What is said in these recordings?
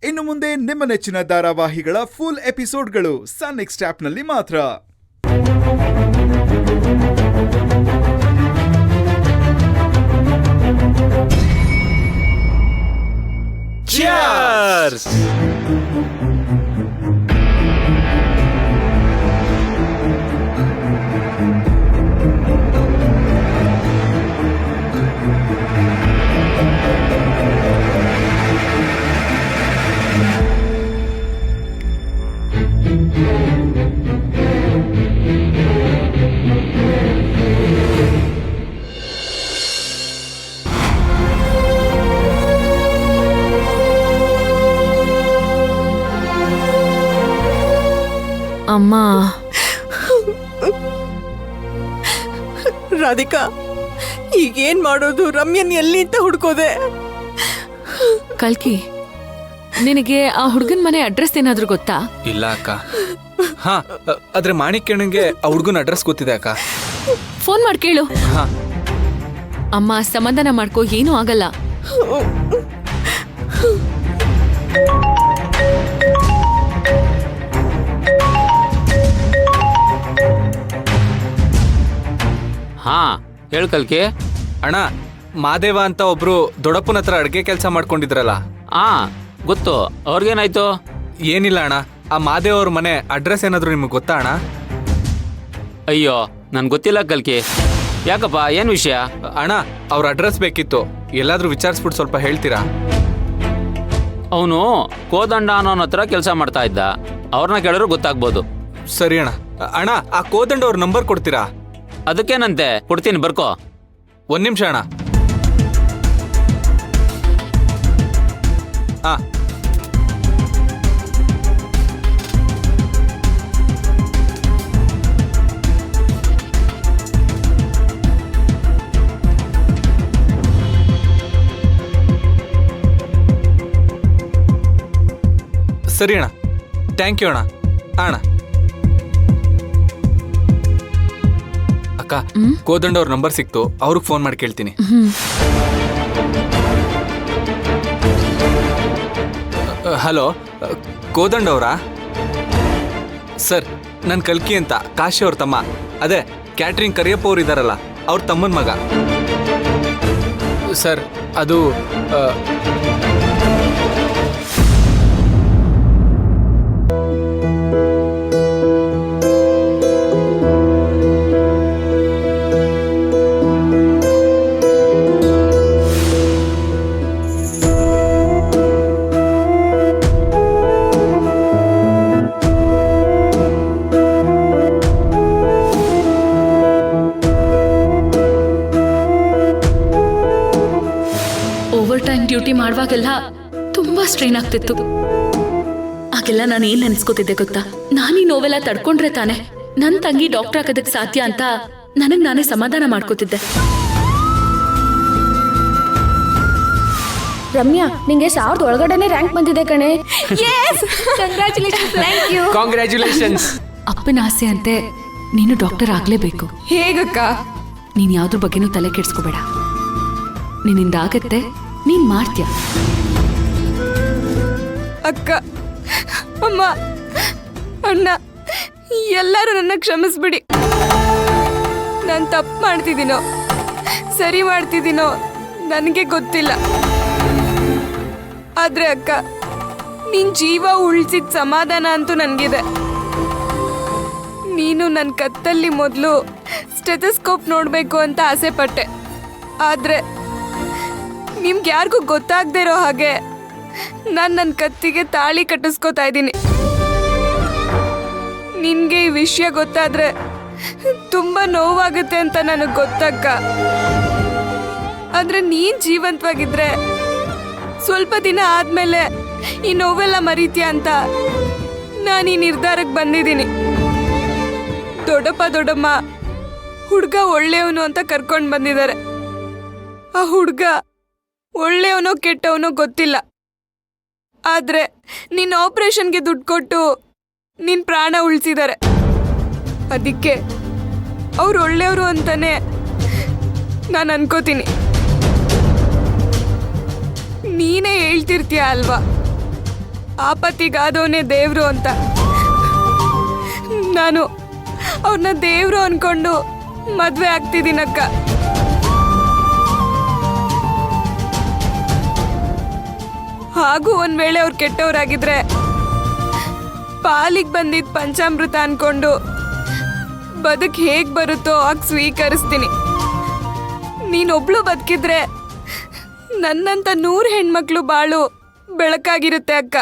ಇನ್ನು ಮುಂದೆ ನಿಮ್ಮ ನೆಚ್ಚಿನ ಧಾರಾವಾಹಿಗಳ ಫುಲ್ ಎಪಿಸೋಡ್ಗಳು ಸನ್ ನೆಕ್ಸ್ಟ್ ಆಪ್ನಲ್ಲಿ ಮಾತ್ರ. Cheers! ಅಮ್ಮ, ರಾಧಿಕಾ, ಈಗೇನ್ ಮಾಡೋದು? ರಮ್ಯನ್ ಎಲ್ಲಿ ಅಂತ ಹುಡ್ಕೋದೆ? ಕಲ್ಕಿ, ನಿನಗೆ ಆ ಹುಡುಗನ ಮನೆ ಅಡ್ರೆಸ್ ಏನಾದ್ರೂ ಗೊತ್ತಾ? ಇಲ್ಲ ಅಕ್ಕ. ಹಾ, ಆದ್ರೆ ಮಾಣಿಕ್ಯಣ್ಣಂಗೆ ಆ ಹುಡುಗನ ಅಡ್ರೆಸ್ ಗೊತ್ತಿದೆ ಅಕ್ಕ. ಫೋನ್ ಮಾಡಿ ಕೇಳು. ಹಾ. ಅಮ್ಮ, ಸಮಾಧಾನ ಮಾಡ್ಕೋ, ಏನೂ ಆಗಲ್ಲ. ಹಾ, ಹೇಳ್ ಕಲ್ಕಿ. ಅಣ್ಣ, ಮಾದೇವ ಅಂತ ಒಬ್ರು ದೊಡ್ಡಪ್ಪನ ಹತ್ರ ಅಡ್ಗೆ ಕೆಲಸ ಮಾಡ್ಕೊಂಡಿದ್ರಲ್ಲ. ಹಾ, ಗೊತ್ತು. ಅವ್ರಿಗೇನಾಯ್ತು? ಏನಿಲ್ಲ ಅಣ್ಣ, ಆ ಮಾದೇವ್ ಅವ್ರ ಮನೆ ಅಡ್ರೆಸ್ ಏನಾದ್ರು ನಿಮ್ಗೆ ಗೊತ್ತಾ ಅಣ್ಣ? ಅಯ್ಯೋ, ನನ್ ಗೊತ್ತಿಲ್ಲ ಕಲ್ಕಿ. ಯಾಕಪ್ಪ, ಏನ್ ವಿಷಯ? ಅಣ್ಣ, ಅವ್ರ ಅಡ್ರೆಸ್ ಬೇಕಿತ್ತು. ಎಲ್ಲಾದ್ರೂ ವಿಚಾರಿಸ್ಬಿಟ್ಟು ಸ್ವಲ್ಪ ಹೇಳ್ತೀರಾ? ಅವನು ಕೋದಂಡ ಅನ್ನೋನ ಹತ್ರ ಕೆಲಸ ಮಾಡ್ತಾ ಇದ್ದ. ಅವ್ರನ್ನ ಕೇಳಿದ್ರು ಗೊತ್ತಾಗ್ಬೋದು. ಸರಿ ಅಣ್ಣ. ಅಣ್ಣ, ಆ ಕೋದಂಡ ಅವ್ರ ನಂಬರ್ ಕೊಡ್ತೀರಾ? ಅದಕ್ಕೇನಂತೆ, ಕೊಡ್ತೀನಿ, ಬರ್ಕೋ. ಒಂದ್ ನಿಮಿಷ ಅಣ್ಣ. ಹಾ, ಸರಿ ಅಣ್ಣ. ಥ್ಯಾಂಕ್ ಯು ಅಣ್ಣ. ಅಣ್ಣ, ಅಕ್ಕ, ಕೋದಂಡ ಅವ್ರ ನಂಬರ್ ಸಿಕ್ತು. ಅವ್ರಿಗೆ ಫೋನ್ ಮಾಡಿ ಕೇಳ್ತೀನಿ. ಹಲೋ, ಕೋದಂಡ ಅವರಾ? ಸರ್, ನನ್ನ ಕಲ್ಕಿ ಅಂತ, ಕಾಶಿ ಅವ್ರ ತಮ್ಮ. ಅದೇ ಕ್ಯಾಟ್ರಿಂಗ್ ಕರಿಯಪ್ಪ ಅವ್ರು ಇದಾರಲ್ಲ, ಅವ್ರ ತಮ್ಮನ ಮಗ. ಸರ್, ಅದು ಓವರ್ ಟೈಮ್ ಡ್ಯೂಟಿ ಮಾಡುವಾಗೆಲ್ಲ ತುಂಬಾ ಸ್ಟ್ರೈನ್ ಆಗ್ತಿತ್ತು. ಆಗೆಲ್ಲ ನಾನು ಏನ್ ನೆನ್ಸ್ಕೊತಿದ್ದೆ ಗೊತ್ತಾ? ನಾನೀ ನೋವೆಲ್ಲ ತಡ್ಕೊಂಡ್ರೆ ತಾನೆ ನನ್ ತಂಗಿ ಡಾಕ್ಟರ್ ಆಗೋದಕ್ಕೆ ಸಾಧ್ಯ ಅಂತ ನನಗ್ ನಾನೇ ಸಮಾಧಾನ ಮಾಡ್ಕೋತಿದ್ದೆ. ರಮ್ಯಾ, ನಿಂಗೆ 1000 ಒಳಗಡೆನೆ ರ್ಯಾಂಕ್ ಬಂದಿದೆ ಕಣೆ. ಕಾಂಗ್ರ್ಯಾಚುಲೇಷನ್ಸ್. ಅಪ್ಪನ ಆಸೆ ಅಂತೆ ನೀನು ಡಾಕ್ಟರ್ ಆಗ್ಲೇಬೇಕು. ಹೇಗಕ್ಕ? ನೀನ್ ಯಾವ್ದ್ರ ಬಗ್ಗೆನೂ ತಲೆ ಕೆಡ್ಸ್ಕೋಬೇಡ. ನಿನ್ನಿಂದ ಆಗತ್ತೆ, ನೀನ್ ಮಾಡ್ತೀಯ. ಅಕ್ಕ, ಅಮ್ಮ, ಅಣ್ಣ, ಎಲ್ಲರೂ ನನ್ನ ಕ್ಷಮಿಸ್ಬಿಡಿ. ನಾನು ತಪ್ಪು ಮಾಡ್ತಿದ್ದೀನೋ ಸರಿ ಮಾಡ್ತಿದ್ದೀನೋ ನನಗೆ ಗೊತ್ತಿಲ್ಲ. ಆದ್ರೆ ಅಕ್ಕ, ನಿನ್ ಜೀವ ಉಳಿಸಿದ ಸಮಾಧಾನ ಅಂತೂ ನನಗಿದೆ. ನೀನು ನನ್ನ ಕತ್ತಲ್ಲಿ ಮೊದಲು ಸ್ಟೆಥೋಸ್ಕೋಪ್ ನೋಡಬೇಕು ಅಂತ ಆಸೆ ಪಟ್ಟೆ. ಆದ್ರೆ ನಿಮ್ಗೆ ಯಾರಿಗೂ ಗೊತ್ತಾಗದೇ ಇರೋ ಹಾಗೆ ನಾನು ನನ್ನ ಕತ್ತಿಗೆ ತಾಳಿ ಕಟ್ಟಿಸ್ಕೋತಾ ಇದ್ದೀನಿ. ನಿನ್ಗೆ ಈ ವಿಷಯ ಗೊತ್ತಾದ್ರೆ ತುಂಬಾ ನೋವಾಗುತ್ತೆ ಅಂತ ನನಗೆ ಗೊತ್ತಕ್ಕ. ಆದ್ರೆ ನೀನ್ ಜೀವಂತವಾಗಿದ್ರೆ ಸ್ವಲ್ಪ ದಿನ ಆದ್ಮೇಲೆ ಈ ನೋವೆಲ್ಲ ಮರೀತೀಯ ಅಂತ ನಾನು ಈ ನಿರ್ಧಾರಕ್ಕೆ ಬಂದಿದ್ದೀನಿ. ದೊಡ್ಡಪ್ಪ ದೊಡ್ಡಮ್ಮ ಹುಡುಗ ಒಳ್ಳೆಯವನು ಅಂತ ಕರ್ಕೊಂಡು ಬಂದಿದ್ದಾರೆ. ಆ ಹುಡುಗ ಒಳ್ಳೆಯವನೋ ಕೆಟ್ಟವನೋ ಗೊತ್ತಿಲ್ಲ. ಆದ್ರೆ ನಿನ್ನ ಆಪರೇಷನ್ಗೆ ದುಡ್ಡು ಕೊಟ್ಟು ನಿನ್ನ ಪ್ರಾಣ ಉಳಿಸಿದ್ದಾರೆ. ಅದಕ್ಕೆ ಅವ್ರು ಒಳ್ಳೆಯವರು ಅಂತಾನೆ ನಾನು ಅನ್ಕೋತೀನಿ. ನೀನೇ ಹೇಳ್ತಿರ್ತೀಯ ಅಲ್ವಾ, ಆಪತ್ತಿಗಾದವನೇ ದೇವ್ರು ಅಂತ. ನಾನು ಅವ್ರನ್ನ ದೇವ್ರು ಅನ್ಕೊಂಡು ಮದ್ವೆ ಆಗ್ತಿದ್ದೀನಕ್ಕ. ಹಾಗೂ ಒಂದ್ ವೇಳೆ ಅವ್ರು ಕೆಟ್ಟವರಾಗಿದ್ರೆ ಪಾಲಿಗೆ ಬಂದಿದ್ ಪಂಚಾಮೃತ ಅನ್ಕೊಂಡು ಬದುಕ್ ಹೇಗ್ ಬರುತ್ತೋ ಆಗ ಸ್ವೀಕರಿಸ್ತೀನಿ. ನೀನೊಬ್ಳು ಬದುಕಿದ್ರೆ ನನ್ನಂತ 100 ಹೆಣ್ಮಕ್ಳು ಬಾಳು ಬೆಳಕಾಗಿರುತ್ತೆ ಅಕ್ಕ.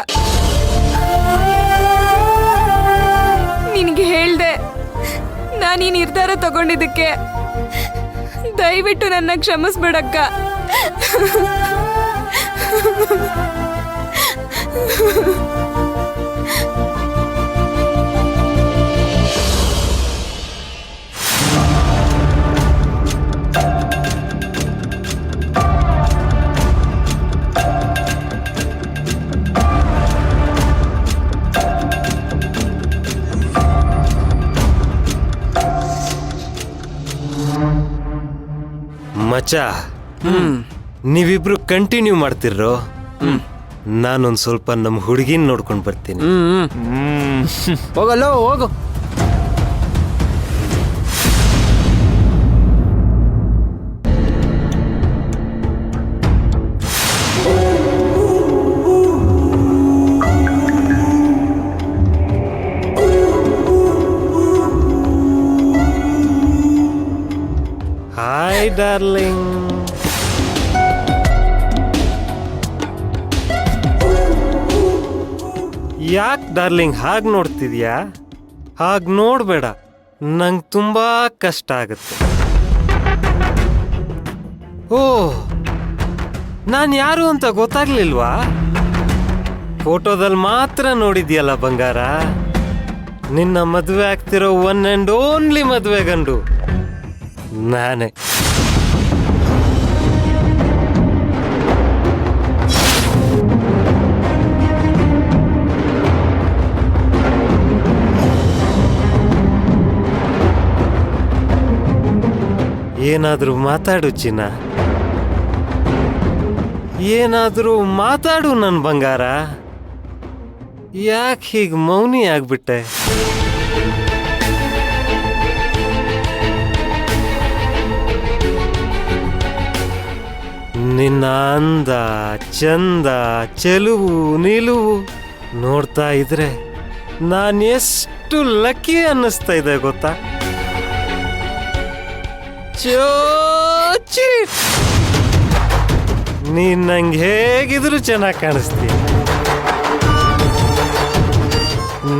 ನಿನಗೆ ಹೇಳ್ದೆ ನಾನು ಈ ನಿರ್ಧಾರ ತಗೊಂಡಿದ್ದಕ್ಕೆ ದಯವಿಟ್ಟು ನನ್ನ ಕ್ಷಮಿಸ್ಬಿಡಕ್ಕ. ಮಚ್ಚ, ನೀವಿಬ್ರು ಕಂಟಿನ್ಯೂ ಮಾಡ್ತಿರೋ, ನಾನೊಂದ್ ಸ್ವಲ್ಪ ನಮ್ಮ ಹುಡುಗಿನ ನೋಡ್ಕೊಂಡು ಬರ್ತೀನಿ. ಹೋಗಲ್ಲ ಹೋಗು. Hi darling. ಯಾಕೆ ಡಾರ್ಲಿಂಗ್ ಹಾಗೆ ನೋಡ್ತಿದ್ಯಾ? ಹಾಗೆ ನೋಡಬೇಡ, ನಂಗೆ ತುಂಬಾ ಕಷ್ಟ ಆಗುತ್ತೆ. ಓ, ನಾನು ಯಾರು ಅಂತ ಗೊತ್ತಾಗ್ಲಿಲ್ವಾ? ಫೋಟೋದಲ್ಲಿ ಮಾತ್ರ ನೋಡಿದ್ಯಲ್ಲ ಬಂಗಾರ. ನಿನ್ನ ಮದುವೆ ಆಗ್ತಿರೋ ಒನ್ ಆ್ಯಂಡ್ ಓನ್ಲಿ ಮದುವೆ ಗಂಡು ನಾನೇ. ಏನಾದ್ರೂ ಮಾತಾಡು ಚಿನ್ನ, ಏನಾದ್ರೂ ಮಾತಾಡು ನನ್ನ ಬಂಗಾರ. ಯಾಕೆ ಹೀಗೆ ಮೌನಿ ಆಗ್ಬಿಟ್ಟೆ? ನಿನ್ನ ಅಂದ, ಚಂದ, ಚೆಲುವು, ನಿಲುವು ನೋಡ್ತಾ ಇದ್ರೆ ನಾನು ಎಷ್ಟು ಲಕ್ಕಿ ಅನ್ನಿಸ್ತಾ ಇದೆ ಗೊತ್ತಾ? ಚೋಚಿ, ನೀನ್ ನಂಗೆ ಹೇಗಿದ್ರು ಚೆನ್ನಾಗಿ ಕಾಣಿಸ್ತೀಯ.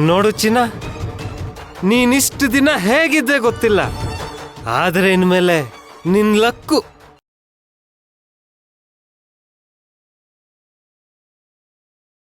ನೋಡು ಚಿನ್ನ, ನೀನಿಷ್ಟು ದಿನ ಹೇಗಿದ್ದೆ ಗೊತ್ತಿಲ್ಲ, ಆದರೆ ಇನ್ಮೇಲೆ ನಿನ್ ಲಕ್ಕು